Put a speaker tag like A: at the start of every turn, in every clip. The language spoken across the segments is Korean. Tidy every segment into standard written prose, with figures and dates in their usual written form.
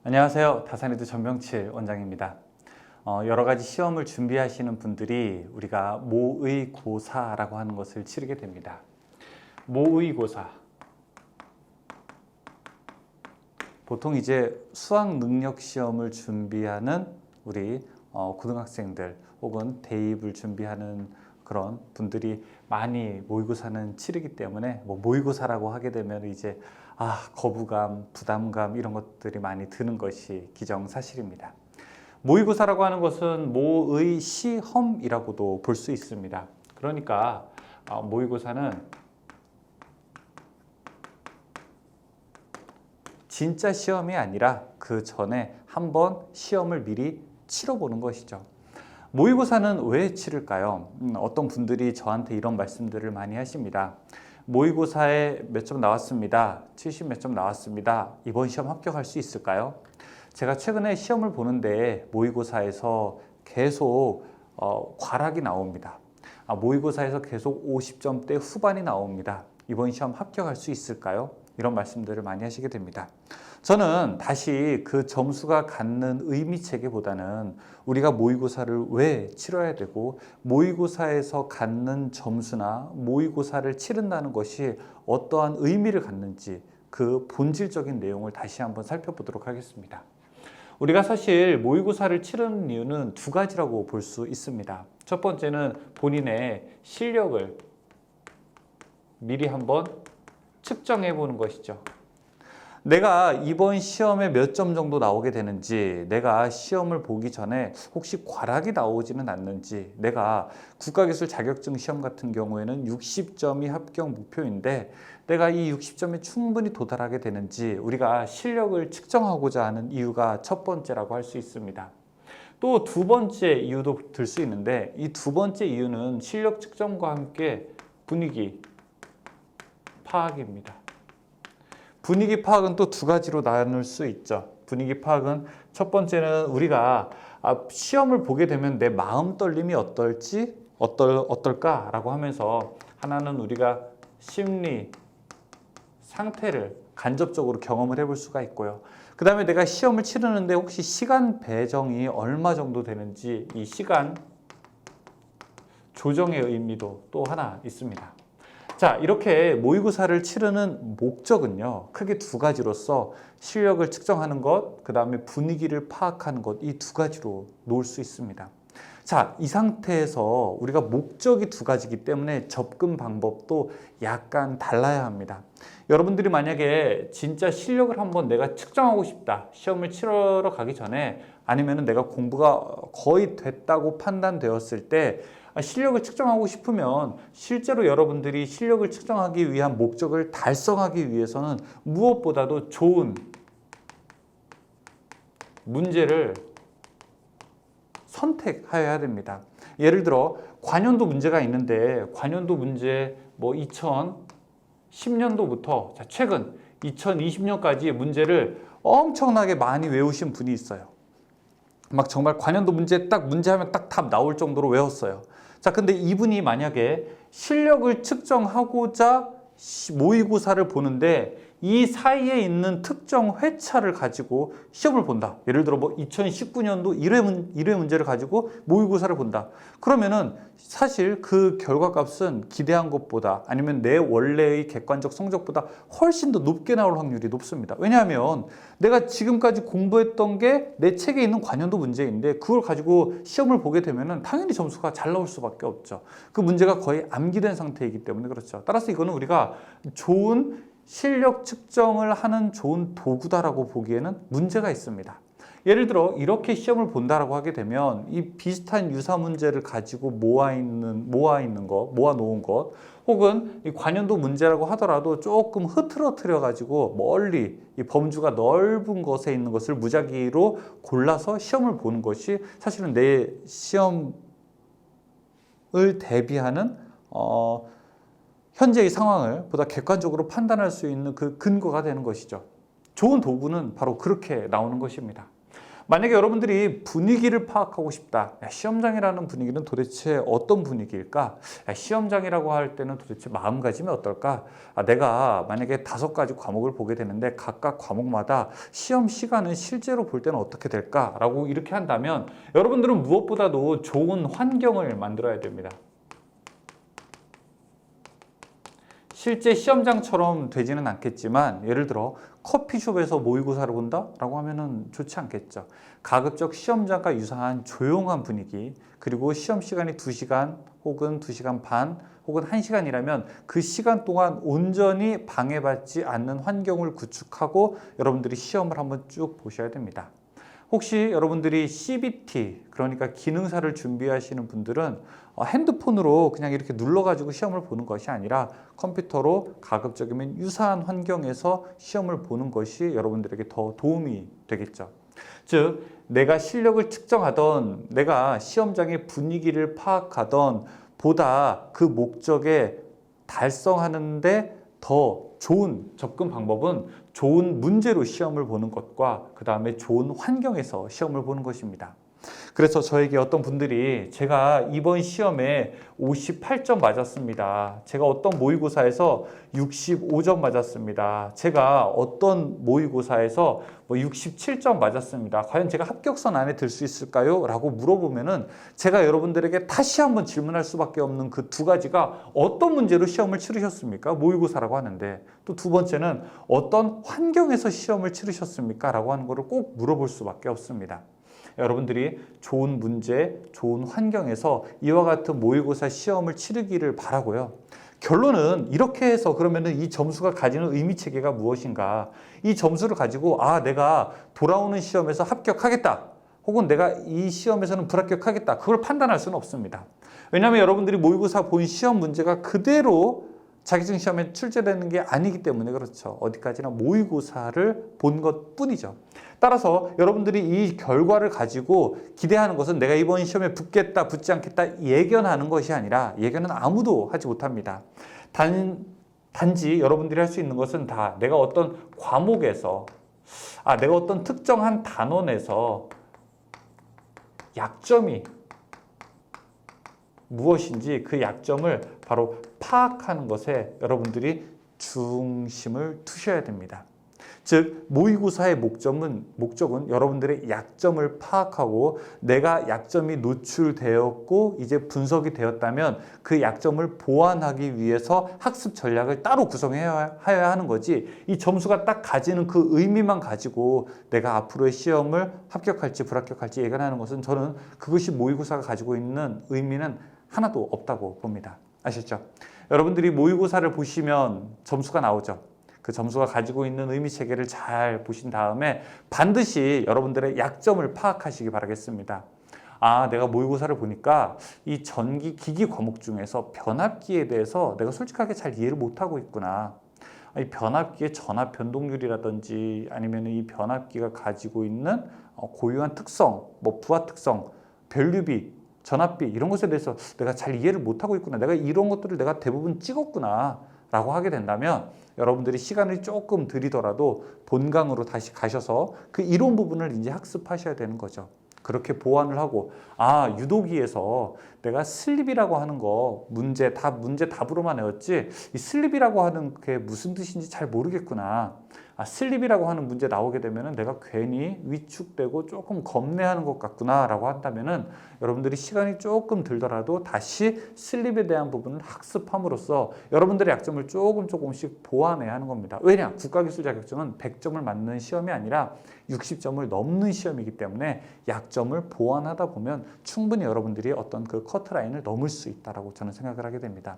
A: 안녕하세요. 다산에드 전병칠 원장입니다. 여러 가지 시험을 준비하시는 분들이 우리가 모의고사라고 하는 것을 치르게 됩니다. 모의고사. 보통 이제 수학 능력 시험을 준비하는 우리 고등학생들 혹은 대입을 준비하는 그런 분들이 많이 모의고사는 치르기 때문에 모의고사라고 하게 되면 이제 거부감, 부담감 이런 것들이 많이 드는 것이 기정사실입니다. 모의고사라고 하는 것은 모의 시험이라고도 볼 수 있습니다. 그러니까 모의고사는 진짜 시험이 아니라 그 전에 한번 시험을 미리 치러보는 것이죠. 모의고사는 왜 치를까요? 어떤 분들이 저한테 이런 말씀들을 많이 하십니다. 모의고사에 몇 점 나왔습니다. 70 몇 점 나왔습니다. 이번 시험 합격할 수 있을까요? 제가 최근에 시험을 보는데 모의고사에서 계속 과락이 나옵니다. 모의고사에서 계속 50점대 후반이 나옵니다. 이번 시험 합격할 수 있을까요? 이런 말씀들을 많이 하시게 됩니다. 저는 다시 그 점수가 갖는 의미 체계보다는 우리가 모의고사를 왜 치러야 되고 모의고사에서 갖는 점수나 모의고사를 치른다는 것이 어떠한 의미를 갖는지 그 본질적인 내용을 다시 한번 살펴보도록 하겠습니다. 우리가 사실 모의고사를 치르는 이유는 두 가지라고 볼 수 있습니다. 첫 번째는 본인의 실력을 미리 한번 측정해 보는 것이죠. 내가 이번 시험에 몇 점 정도 나오게 되는지, 내가 시험을 보기 전에 혹시 과락이 나오지는 않는지, 내가 국가기술 자격증 시험 같은 경우에는 60점이 합격 목표인데 내가 이 60점에 충분히 도달하게 되는지 우리가 실력을 측정하고자 하는 이유가 첫 번째라고 할 수 있습니다. 또 두 번째 이유도 들 수 있는데 이 두 번째 이유는 실력 측정과 함께 분위기 파악입니다. 분위기 파악은 또 두 가지로 나눌 수 있죠. 분위기 파악은 첫 번째는 우리가 시험을 보게 되면 내 마음 떨림이 어떨까라고 하면서 하나는 우리가 심리 상태를 간접적으로 경험을 해볼 수가 있고요. 그 다음에 내가 시험을 치르는데 혹시 시간 배정이 얼마 정도 되는지 이 시간 조정의 의미도 또 하나 있습니다. 자, 이렇게 모의고사를 치르는 목적은요, 크게 두 가지로서 실력을 측정하는 것, 그 다음에 분위기를 파악하는 것, 이 두 가지로 놓을 수 있습니다. 자, 이 상태에서 우리가 목적이 두 가지이기 때문에 접근 방법도 약간 달라야 합니다. 여러분들이 만약에 진짜 실력을 한번 내가 측정하고 싶다, 시험을 치러 가기 전에 아니면 내가 공부가 거의 됐다고 판단되었을 때 실력을 측정하고 싶으면 실제로 여러분들이 실력을 측정하기 위한 목적을 달성하기 위해서는 무엇보다도 좋은 문제를 선택해야 됩니다. 예를 들어 관연도 문제가 있는데 관연도 문제 2010년도부터 최근 2020년까지 문제를 엄청나게 많이 외우신 분이 있어요. 막 정말 관연도 문제 문제하면 딱 답 나올 정도로 외웠어요. 자, 근데 이분이 만약에 실력을 측정하고자 모의고사를 보는데 이 사이에 있는 특정 회차를 가지고 시험을 본다. 예를 들어 2019년도 1회 문제를 가지고 모의고사를 본다. 그러면은 사실 그 결과값은 기대한 것보다 아니면 내 원래의 객관적 성적보다 훨씬 더 높게 나올 확률이 높습니다. 왜냐하면 내가 지금까지 공부했던 게 내 책에 있는 관연도 문제인데 그걸 가지고 시험을 보게 되면은 당연히 점수가 잘 나올 수밖에 없죠. 그 문제가 거의 암기된 상태이기 때문에 그렇죠. 따라서 이거는 우리가 좋은 실력 측정을 하는 좋은 도구다라고 보기에는 문제가 있습니다. 예를 들어 이렇게 시험을 본다라고 하게 되면 이 비슷한 유사 문제를 가지고 모아놓은 것 혹은 이 관연도 문제라고 하더라도 조금 흐트러뜨려 가지고 멀리 이 범주가 넓은 것에 있는 것을 무작위로 골라서 시험을 보는 것이 사실은 내 시험을 대비하는 현재의 상황을 보다 객관적으로 판단할 수 있는 그 근거가 되는 것이죠. 좋은 도구는 바로 그렇게 나오는 것입니다. 만약에 여러분들이 분위기를 파악하고 싶다. 야, 시험장이라는 분위기는 도대체 어떤 분위기일까? 야, 시험장이라고 할 때는 도대체 마음가짐이 어떨까? 내가 만약에 5가지 과목을 보게 되는데 각각 과목마다 시험 시간은 실제로 볼 때는 어떻게 될까? 라고 이렇게 한다면 여러분들은 무엇보다도 좋은 환경을 만들어야 됩니다. 실제 시험장처럼 되지는 않겠지만 예를 들어 커피숍에서 모의고사를 본다? 라고 하면은 좋지 않겠죠. 가급적 시험장과 유사한 조용한 분위기, 그리고 시험 시간이 2시간 혹은 2시간 반 혹은 1시간이라면 그 시간 동안 온전히 방해받지 않는 환경을 구축하고 여러분들이 시험을 한번 쭉 보셔야 됩니다. 혹시 여러분들이 CBT, 그러니까 기능사를 준비하시는 분들은 핸드폰으로 그냥 이렇게 눌러가지고 시험을 보는 것이 아니라 컴퓨터로 가급적이면 유사한 환경에서 시험을 보는 것이 여러분들에게 더 도움이 되겠죠. 즉, 내가 실력을 측정하던, 내가 시험장의 분위기를 파악하던 보다 그 목적에 달성하는데 더 좋은 접근 방법은 좋은 문제로 시험을 보는 것과 그 다음에 좋은 환경에서 시험을 보는 것입니다. 그래서 저에게 어떤 분들이 제가 이번 시험에 58점 맞았습니다. 제가 어떤 모의고사에서 65점 맞았습니다. 제가 어떤 모의고사에서 67점 맞았습니다. 과연 제가 합격선 안에 들 수 있을까요? 라고 물어보면은 제가 여러분들에게 다시 한번 질문할 수밖에 없는 그 2가지가 어떤 문제로 시험을 치르셨습니까? 모의고사라고 하는데 또 2번째는 어떤 환경에서 시험을 치르셨습니까? 라고 하는 거를 꼭 물어볼 수밖에 없습니다. 여러분들이 좋은 문제, 좋은 환경에서 이와 같은 모의고사 시험을 치르기를 바라고요. 결론은 이렇게 해서 그러면은 이 점수가 가지는 의미체계가 무엇인가? 이 점수를 가지고 내가 돌아오는 시험에서 합격하겠다. 혹은 내가 이 시험에서는 불합격하겠다. 그걸 판단할 수는 없습니다. 왜냐하면 여러분들이 모의고사 본 시험 문제가 그대로 자격증 시험에 출제되는 게 아니기 때문에 그렇죠. 어디까지나 모의고사를 본 것뿐이죠. 따라서 여러분들이 이 결과를 가지고 기대하는 것은 내가 이번 시험에 붙겠다, 붙지 않겠다 예견하는 것이 아니라 예견은 아무도 하지 못합니다. 단지 여러분들이 할 수 있는 것은 다 내가 어떤 과목에서 내가 어떤 특정한 단원에서 약점이 무엇인지 그 약점을 바로 파악하는 것에 여러분들이 중심을 두셔야 됩니다. 즉 모의고사의 목적은 여러분들의 약점을 파악하고 내가 약점이 노출되었고 이제 분석이 되었다면 그 약점을 보완하기 위해서 학습 전략을 따로 구성해야 하는 거지, 이 점수가 딱 가지는 그 의미만 가지고 내가 앞으로의 시험을 합격할지 불합격할지 예견하는 것은 저는 그것이 모의고사가 가지고 있는 의미는 하나도 없다고 봅니다. 아셨죠? 여러분들이 모의고사를 보시면 점수가 나오죠. 그 점수가 가지고 있는 의미체계를 잘 보신 다음에 반드시 여러분들의 약점을 파악하시기 바라겠습니다. 내가 모의고사를 보니까 이 전기 기기 과목 중에서 변압기에 대해서 내가 솔직하게 잘 이해를 못하고 있구나. 이 변압기의 전압 변동률이라든지 아니면 이 변압기가 가지고 있는 고유한 특성, 부하 특성, 변류비, 전압비 이런 것에 대해서 내가 잘 이해를 못하고 있구나. 내가 이런 것들을 내가 대부분 찍었구나 라고 하게 된다면 여러분들이 시간을 조금 들이더라도 본강으로 다시 가셔서 그 이론 부분을 이제 학습하셔야 되는 거죠. 그렇게 보완을 하고 유도기에서 내가 슬립이라고 하는 거 문제 답으로만 외웠지 이 슬립이라고 하는 게 무슨 뜻인지 잘 모르겠구나. 슬립이라고 하는 문제 나오게 되면은 내가 괜히 위축되고 조금 겁내하는 것 같구나 라고 한다면은 여러분들이 시간이 조금 들더라도 다시 슬립에 대한 부분을 학습함으로써 여러분들의 약점을 조금씩 보완해야 하는 겁니다. 왜냐? 국가기술 자격증은 100점을 맞는 시험이 아니라 60점을 넘는 시험이기 때문에 약점을 보완하다 보면 충분히 여러분들이 어떤 그 커트라인을 넘을 수 있다고 저는 생각을 하게 됩니다.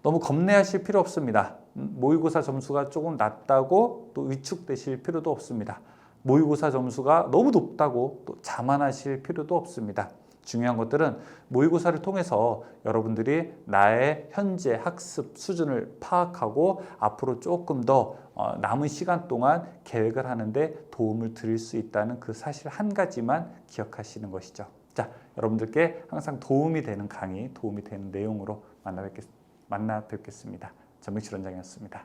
A: 너무 겁내하실 필요 없습니다. 모의고사 점수가 조금 낮다고 또 위축되실 필요도 없습니다. 모의고사 점수가 너무 높다고 또 자만하실 필요도 없습니다. 중요한 것들은 모의고사를 통해서 여러분들이 나의 현재 학습 수준을 파악하고 앞으로 조금 더 남은 시간 동안 계획을 하는데 도움을 드릴 수 있다는 그 사실 한 가지만 기억하시는 것이죠. 자, 여러분들께 항상 도움이 되는 강의, 도움이 되는 내용으로 만나 뵙겠습니다. 전명실 원장이었습니다.